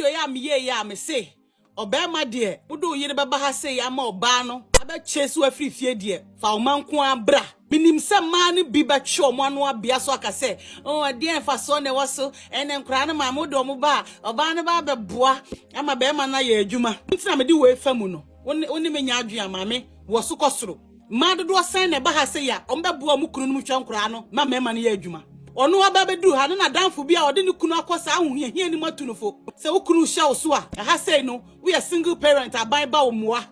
ya me ya me say obema de wodo yire beba ha say ama oba no abe chesu afiri fie de fa omanko abra minim se man bi be twe omo anu abia so aka say oh de enfa so ne woso ene nkra no ma modo omo ba oba ne ba be boa ama be ma na ye adwuma ntina me de we famu no woni menya adwua ma me wo so kosoro ma dodo san ne ba ha say ya ombe boa mu kunu mu twa nkra no ma me ma na ye adwuma onu aba bedu ha na danfo bia ode ne kunu akosa ahuhia hia ni matunufo se ukunu sha oso a ha say no we are single parent aban ba omoa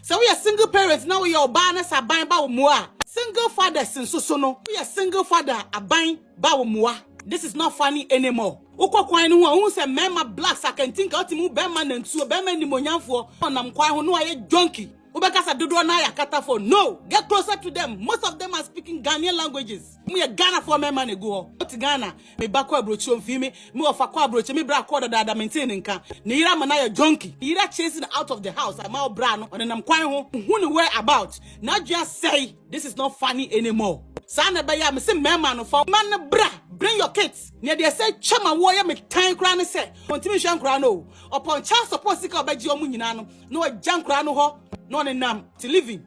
se we are single parents now we are oba na saban ba omoa single father sinso no we are single father aban ba omoa. This is not funny anymore. Ukokwan no hu se mema blacks akantinka otimu be ma na ntuo be ma ni monyamfo onam kwan ho no aye donkey Ubekasa dodo na yakata for no. Get closer to them. Most of them are speaking Ghanaian languages. Me Ghana for me man go. Not Ghana. Me bakwa brochi on me ofakwa brochi me bra kwada da maintain nka. Ni ira manaya junkie. Ira chasing out of the house. I'm out bra no. On them kwan ho. Who know where about. Now just say this is not funny anymore. Sana ba ya me say me man for man bra. Bring your kids. Near they say chama warrior me time crown say. Continue shan crown no. Upon child support sika obeji omu nyina no. No jan crown ho. No nam to living.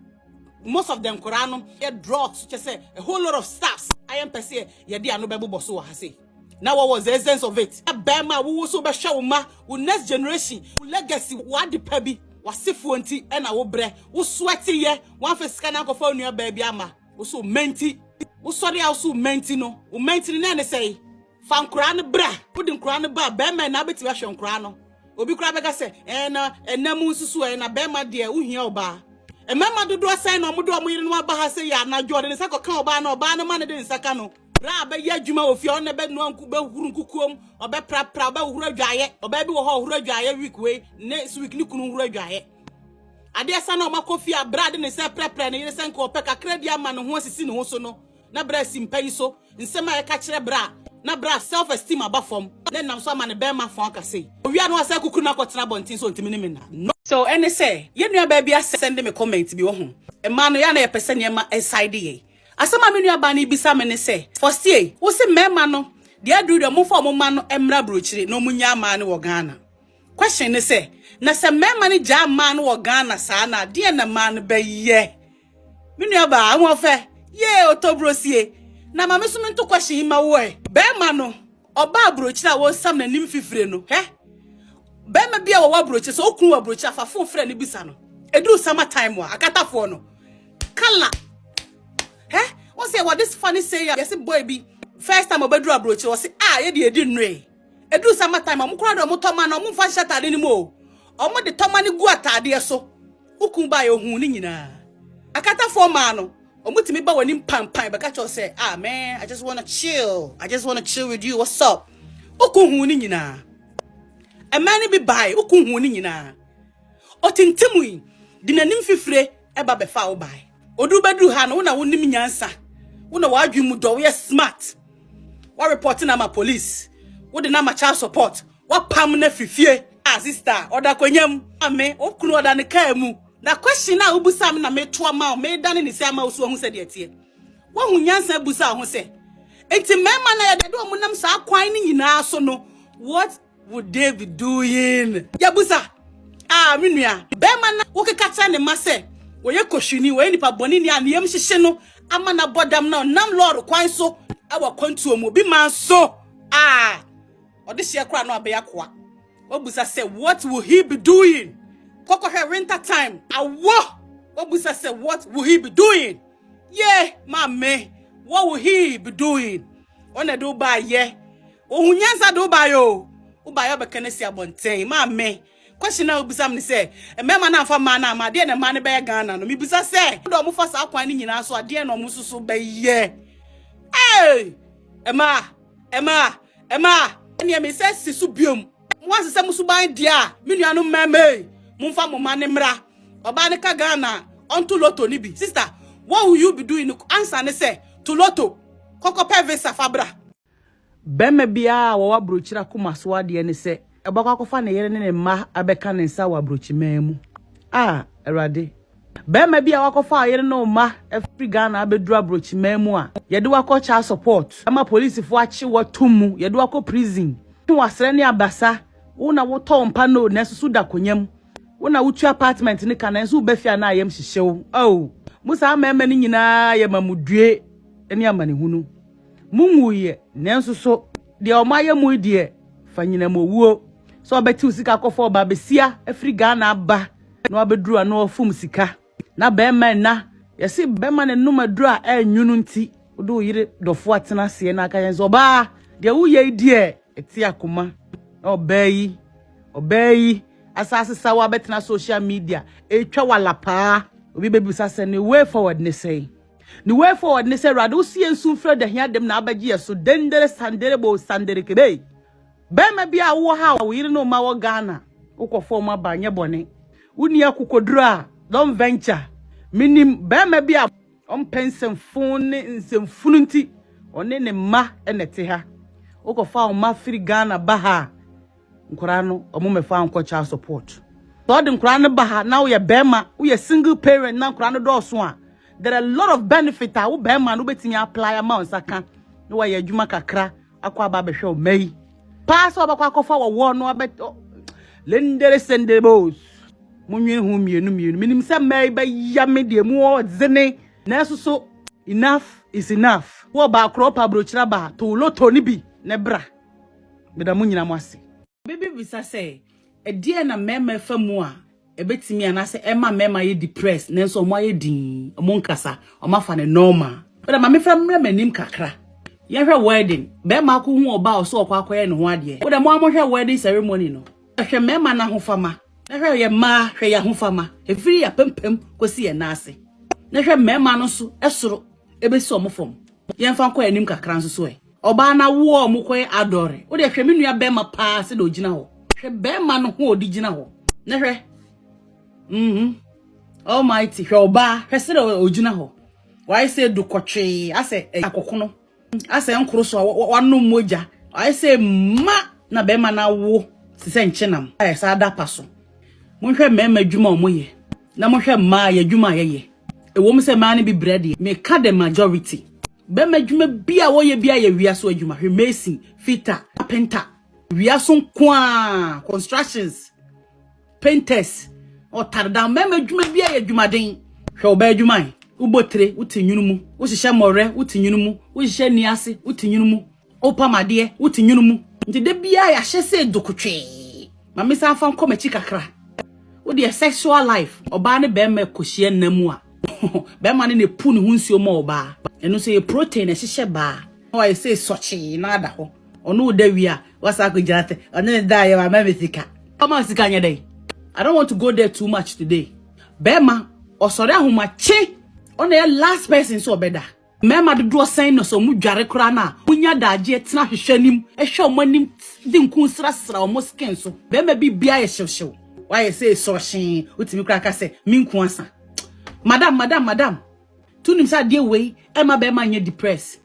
Most of them Quran get drugs, just say a whole lot of stuffs. I am per se, ye dear no baby boss say. Now what was the essence of it? A bema who so be show ma, who next generation, who legacy, what the pebby, was sifuanti, and our bre, who sweaty ye, one for scan for your baby ama, who so menti, who sorry also menti no, who menti nene say, found Quran bra, putting Quran bar, bema and abit ration crano. Obi kura bega se namu susu na bema de uhia oba e mama dodo asan na omodo omo yire no aba ha se ya na jode ne sako kan oba na ma ne de nsaka no bra ba ya adwuma ofi on ne be no anku be huru nkukuom oba pra ba huru adwaye oba bi wo ho huru adwaye week we next week ni kunu huru adwaye ade asa na omakofi a bra de ne se prepare ne yire se nka opeka kredi ama no ho asisi ne ho so no na bra simpai so nsema e ka kire bra na bra self esteem abafom then nam so ama ne be ma fon aka say owi anu asa kuku na kwotena bontin so ntimi ne na so any say ye nua ba bia send me comment bi wo ho e ma no ya na ye pese ne ma inside ye asama me nua ba na ibisa me ne say first ye wo se mema no de adu de mo fo mo ma no emra brochire no munya ma ne wo Ghana question ne say na se mema ne ja ma no wo Ghana sa na de na ma no be ye me nua ba won fe ye otobrosie na mama so mento kwahye hima wo e be ma no oba abrochira wo sam na nim fifire no he be ma bia wo abrochi so okun wo abrochi afafo frɛ ne bisa no edu sama time wa akatafo no kala he won say what this funny say yes boy bi first time obedru abrochi wo say ye de edi nre edu sama time am kura do mo toma na mo fa shatade ni mo omo de toma ni gu atade so okun ba ye ohun ni nyina akatafo ma no omutimi ba wani pampan baka cho say man I just want to chill with you, what's up okuhu ni nyina e man bi bai okuhu ni nyina otintimu di nanim fifire e ba be fa wo bai odu bedru ha no na wonim nyansa wo na wadwemu do we smart wa reporting na ma police wo de na ma child support wa pam na fifie sister oda kwanyam ame okunu oda ne ka mu na question na ubusam na meto ama me dane ni se ama oso hu se de tie wa hu nyansa busa hu se enti mema na ya de do munam sa kwan ni nyina so no what would they be doing ya busa menua bema na wo keka ne ma se wo ye koshuni wo nipa boni ni aniyam hyehye no ama na bodam na nam lord kwan so awa kwantuo mu bi man so ode hye kra no abeya koa wo busa se what will he be doing Koko her winter time. Obusa said, what will he be doing? Yeah, mame. What will he be doing? Ona do ba ye. Ohunyansa do ba yo. Uba yo be kenesi abonten. Mame. Question na obusa me say, e mema na afa man na ma de na man be Ghana no. Me busa say, do mo fa sa kwan ni nyina so ade na mo susu be ye. Hey! Emma. Eni me say sisu biom. Once say musu ban dia, me nuanu meme. Mumfa mama ne mra oba ne ka Ghana onto lotto ni bi sister what will you be doing answer ne say to lotto koko pevesa fabra bema bia wo wabrochira kumaso ade ne say ebakwa akofa ne yere ne ma abeka ne nsa wabrochi mamu erade bema bia wakofa yere no ma every Ghana abedru abrochi mamu yede wako child support ama police fo achi wotumu yede wako prison wasre ne abasa Una wo to mpa no na susu da konyam. Una wutu apartment ni kana nso befia na ayem hihyew. Oh, musa amema ni nyina ye mamudue eni amane hunu. Munguye nenso so de omaye mu de fa nyina mowuo. So obeti usika kofo ba besia afri Ghana aba na obeduru na ofum sika. Na bema na yesi bema ne numa duru a enwunu nti odo yire dofo atena se na aka yenzo ba de wuye die eti akoma. Obeyi asase sawa betena social media etwa wala pa obi bebisa se ne way forward ne say rado si ensu fra de hia dem na abaji yeso dendere sandere kebe bema bia wo ha wo yire no ma wo Ghana ukofo ma banye bone uni akukoduru a don venture minim bema bia pensem fune nsemfunu nti one ne ma enete ha ukofa o ma free Ghana baha nkura no omumefa anko child support so the nkura no baha now you bema we single parent na nkura no do so a there are a lot of benefit a wo bema no betimi apply amount saka no wa adwuma kakra akwa ba behwe o mai pass obakwa akofa wo no abet lendere sende boss munwe hu mienu minim se mai ba ya me de mu o dzene na so enough is enough wo ba akropa brochira ba to loto ni bi ne bra beda munyina mo ase baby visa say e die na mema famu a ebetimi anase ema mema ye depressed nenso omo aye din omo nkasa omo afa ne normal beda ma me fra manim kakra ye hwe wedding be ma ko hu oba o so okwa akoye ne ho ade beda mo hwe wedding ceremony no hwe mema na ho fama na hwe ye ma hwe ya ho fama efiri ya pempem kosi ye na ase na hwe mema no so esoro ebesi omo fom ye mfa ko anim kakra nso so oba na wo mo koy adore wo de hwe menua bema pa se do gina ho hwe bema no ho odi gina ho na hwe almighty hwe oba hwe se do gina ho why say do kotwe ase akokono ase nkoro so wano moja why say ma na bema na wo se nchenam ay sa da paso mo hwe mema dwuma o moye na mo hwe ma ya dwuma ye ewo mo se ma ne bi bread me ka the majority bema dwuma bia wo ye bia ye wiaso adwuma hwe mason fitter painter wiaso kwa constructions painters o tarda bema dwuma bia ye dwumaden hwe oba adwuma ubotre utinyunu mu uhihye more utinyunu mu uhihye niase utinyunu mu opamade utinyunu mu nti de bia ya hye se dokotwe mamisa afa nkomachi kakra wo de sexual life oba ne bema kohie namu a bema ne pu ne hunsuo ma oba enu se protein ehihye ba why say sochi na ada ho onu da wi a wasa ko jirate onu da ye ma mesika ama sika nya dai I don't want to go there too much today bema osore ahoma chi ona ye last person so obeda mema de do sen no so mu dware kura na munya daage tena hwehwanim ehwe omanim di nkun srasra o skin so bema bi bia ye hwehwew why say sochi utimi kura ka se minku asa madam tunim sa de we ema bema nya depressed